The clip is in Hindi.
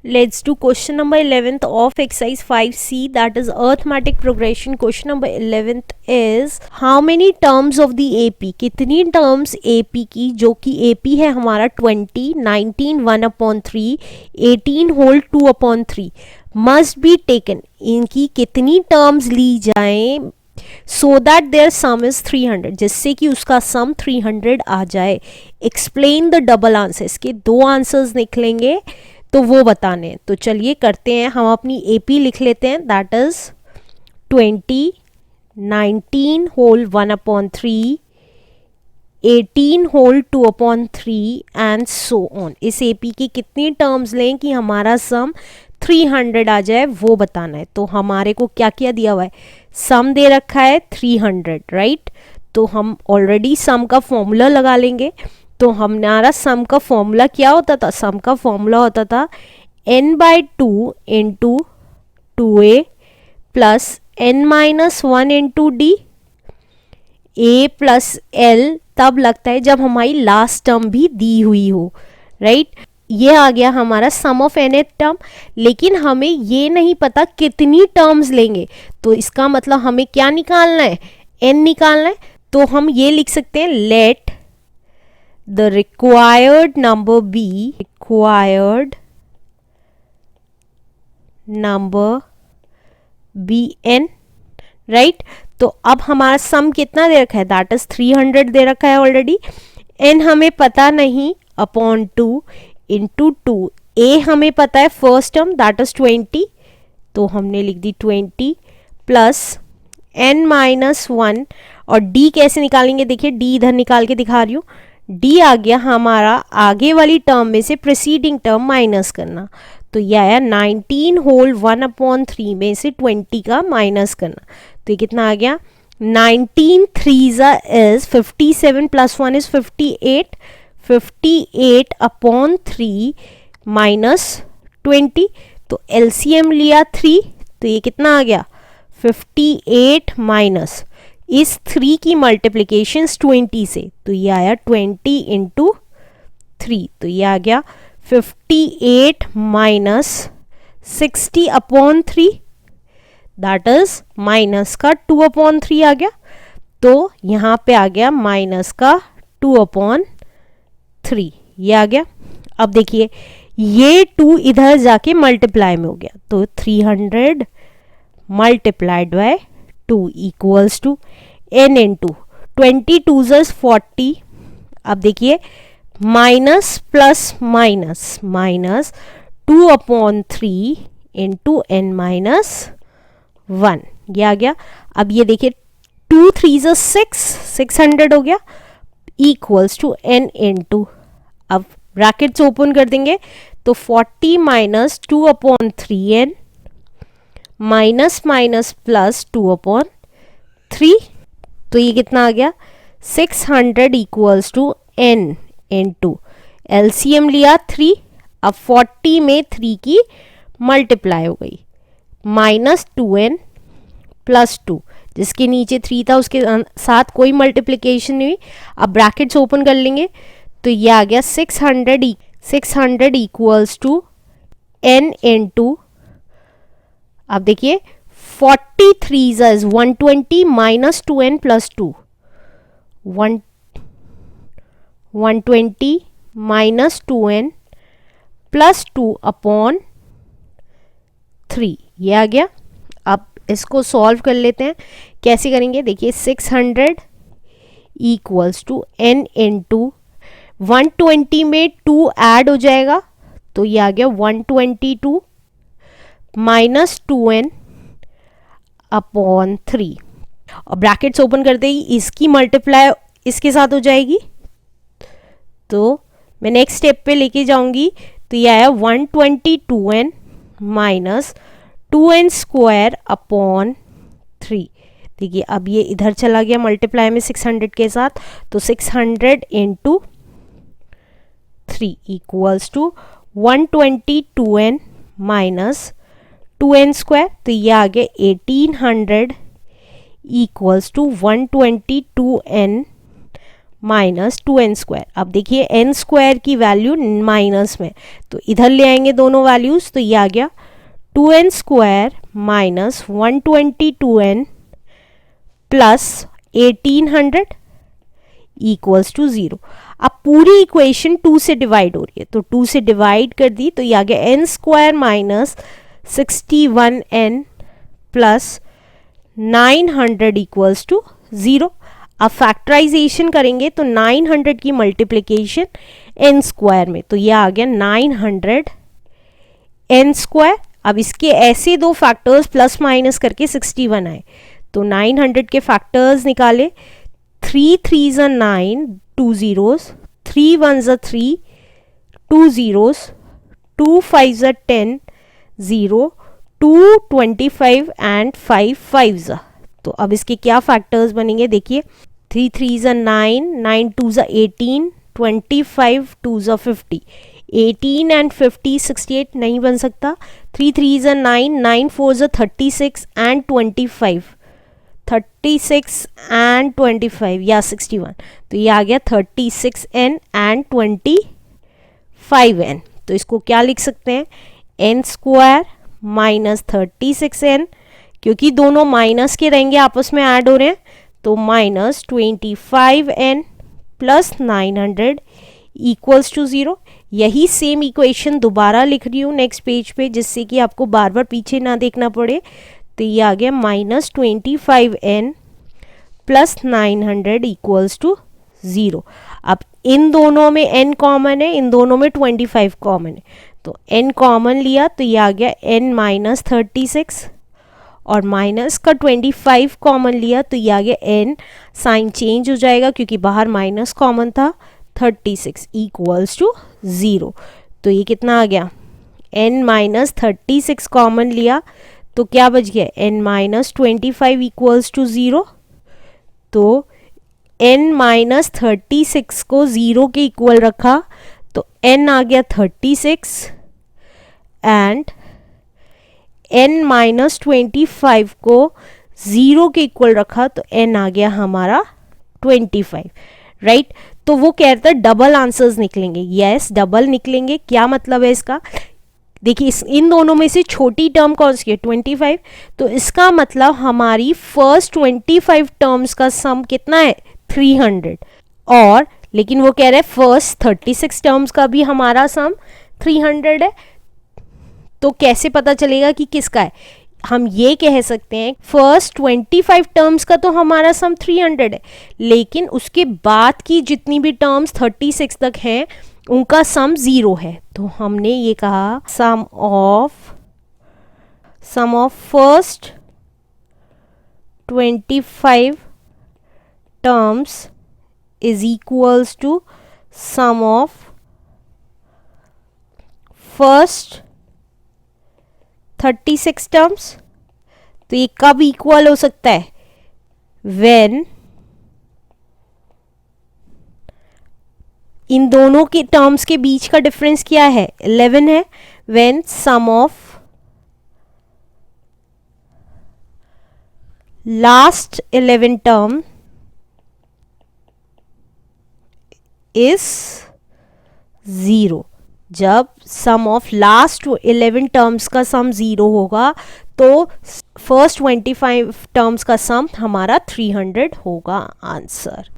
Let's do question number 11th of exercise 5C, that is arithmetic progression. Question number 11th is how many terms of the AP, कितनी terms AP की, जो कि AP है हमारा 20, 19 1/3, 18 whole 2/3 must be taken, इनकी कितनी terms ली जाएं so that their sum is 300, जिससे कि उसका सम 300 आ जाए. एक्सप्लेन द डबल आंसर्स, के दो आंसर्स निकलेंगे तो वो बताने हैं. तो चलिए करते हैं, हम अपनी AP लिख लेते हैं. That is 20, 19 whole 1/3, 18 whole 2/3 and so on. इस AP की कितनी टर्म्स लें कि हमारा सम 300 आ जाए, वो बताना है. तो हमारे को क्या क्या दिया हुआ है, सम दे रखा है 300, राइट. तो हम ऑलरेडी सम का फॉर्मूला लगा लेंगे. तो हमारा सम का फॉर्मूला क्या होता था, सम का फॉर्मूला होता था n/2 into 2a plus n-1 into d. a plus l तब लगता है जब हमारी लास्ट टर्म भी दी हुई हो, राइट. ये आ गया हमारा सम ऑफ nth टर्म. लेकिन हमें ये नहीं पता कितनी टर्म्स लेंगे, तो इसका मतलब हमें क्या निकालना है, n निकालना है. तो हम ये लिख सकते हैं, let the required number be n, right. तो अब हमारा सम कितना दे रखा है, दैट इज 300 दे रखा है ऑलरेडी. n हमें पता नहीं, अपॉन 2 इंटू 2. a हमें पता है फर्स्ट टर्म, दैट इज 20, तो हमने लिख दी 20 प्लस n-1. और d कैसे निकालेंगे, देखिए d इधर निकाल के दिखा रही हूँ. d आ गया हमारा आगे वाली टर्म में से प्रीसीडिंग टर्म माइनस करना. तो ये आया 19 होल 1/3 में से 20 का माइनस करना. तो ये कितना आ गया, 19 3s is 57 plus 1 is 58, 58/3 minus 20. तो LCM लिया 3, तो ये कितना आ गया 58 माइनस इस 3 की मल्टीप्लीकेशन 20 से, तो ये आया 20 इंटू 3. तो ये आ गया 58 माइनस 60/3, दैट इज माइनस का 2/3 आ गया. तो यहाँ पे आ गया माइनस का 2/3, ये आ गया. अब देखिए ये 2 इधर जाके मल्टीप्लाई में हो गया, तो 300 multiplied by 2 equals to n into 22 is 40. अब देखिए minus plus minus minus 2/3 into n-1, ये आ गया. अब ये देखिए 2 3 600 हो गया, इक्वल्स टू n इंटू, अब ब्रैकेट्स ओपन कर देंगे तो 40 minus 2/3n minus minus plus 2/3. तो ये कितना आ गया 600 equals to n into LCM लिया 3. अब 40 में 3 की मल्टीप्लाई हो गई, माइनस 2n प्लस 2, जिसके नीचे 3 था उसके साथ कोई मल्टीप्लिकेशन नहीं हुई. अब ब्रैकेट्स ओपन कर लेंगे तो ये आ गया 600 इक्वल्स टू n इंटू, अब देखिए 43 is 120 minus 2n plus 2, 120 minus 2n plus 2/3, ये आ गया. अब इसको सॉल्व कर लेते हैं, कैसे करेंगे, देखिए 600 इक्वल्स टू n इंटू 120 में 2 ऐड हो जाएगा, तो ये आ गया 122 माइनस 2n/3. और ब्रैकेट्स ओपन करते ही इसकी मल्टीप्लाई इसके साथ हो जाएगी, तो मैं नेक्स्ट स्टेप पे लेके जाऊंगी. तो ये आया 122n minus 2n square upon 3. देखिए अब ये इधर चला गया मल्टीप्लाई में 600 के साथ, तो 600 into 3 equals to 122n minus 2n square. तो ये आ गया 1800 equals to 122n minus 2n²। अब देखिए n² की वैल्यू माइनस में, तो इधर ले आएंगे दोनों वैल्यूज, तो ये आ गया 2n² minus 122n plus 1800 equals to 0। अब पूरी इक्वेशन 2 से डिवाइड हो रही है, तो 2 से डिवाइड कर दी, तो ये आ गया n² minus 61n plus 900 equals to 0। अब फैक्टराइजेशन करेंगे तो 900 की मल्टीप्लिकेशन n² में, तो ये आ गया 900 n²। अब इसके ऐसे दो फैक्टर्स प्लस माइनस करके 61 आए, तो 900 के फैक्टर्स निकाले, 3 3s are 9, 2 zeros, 3 1s are 3, 2 zeros, 2 5s are 10, 0, 2 25 and 5 5s are। तो अब इसके क्या फैक्टर्स बनेंगे देखिए, 3 3s are 9, 9 2s are 18, 25 2s are 50, 18 and 50 68 नहीं बन सकता, 3 3s are 9, 9 4s are 36 and 25, 36 and 25 या 61, तो ये आ गया 36n and 25n। तो इसको क्या लिख सकते हैं, n² माइनस 36n, क्योंकि दोनों माइनस के रहेंगे आपस में ऐड हो रहे हैं, तो minus 25n plus 900 equals to 0। यही सेम इक्वेशन दोबारा लिख रही हूँ नेक्स्ट पेज पे, जिससे कि आपको बार बार पीछे ना देखना पड़े। तो ये आ गया minus 25n plus 900 equals to 0। अब इन दोनों में n कॉमन है, इन दोनों में 25 कॉमन है, तो n कॉमन लिया तो ये आ गया n माइनस 36, और माइनस का 25 कॉमन लिया तो ये आ गया n, साइन चेंज हो जाएगा क्योंकि बाहर माइनस कॉमन था, 36 इक्वल्स टू 0। तो ये कितना आ गया, n माइनस 36 कॉमन लिया तो क्या बच गया, n माइनस 25 इक्वल्स टू 0। तो n माइनस 36 को 0 के इक्वल रखा तो n आ गया 36, एंड n माइनस 25 को 0 के इक्वल रखा तो n आ गया हमारा 25, राइट। तो वो कहता है डबल आंसर्स निकलेंगे, यस डबल निकलेंगे। क्या मतलब है इसका, देखिए इन दोनों में से छोटी टर्म कौन सी है, 25, तो इसका मतलब हमारी फर्स्ट 25 टर्म्स का सम कितना है, 300। और लेकिन वो कह रहे हैं फर्स्ट 36 टर्म्स का भी हमारा सम 300 है। तो कैसे पता चलेगा कि किसका है, हम ये कह सकते हैं फर्स्ट 25 टर्म्स का तो हमारा सम 300 है, लेकिन उसके बाद की जितनी भी टर्म्स 36 तक हैं उनका सम 0 है। तो हमने ये कहा sum of first 25 terms is equals to sum of first 36 terms. तो ये कब इक्वल हो सकता है, व्हेन इन दोनों के टर्म्स के बीच का डिफरेंस क्या है, 11 है, when sum of last 11 term is 0। जब सम ऑफ लास्ट 11 टर्म्स का सम 0 होगा तो फर्स्ट 25 टर्म्स का सम हमारा 300 होगा आंसर।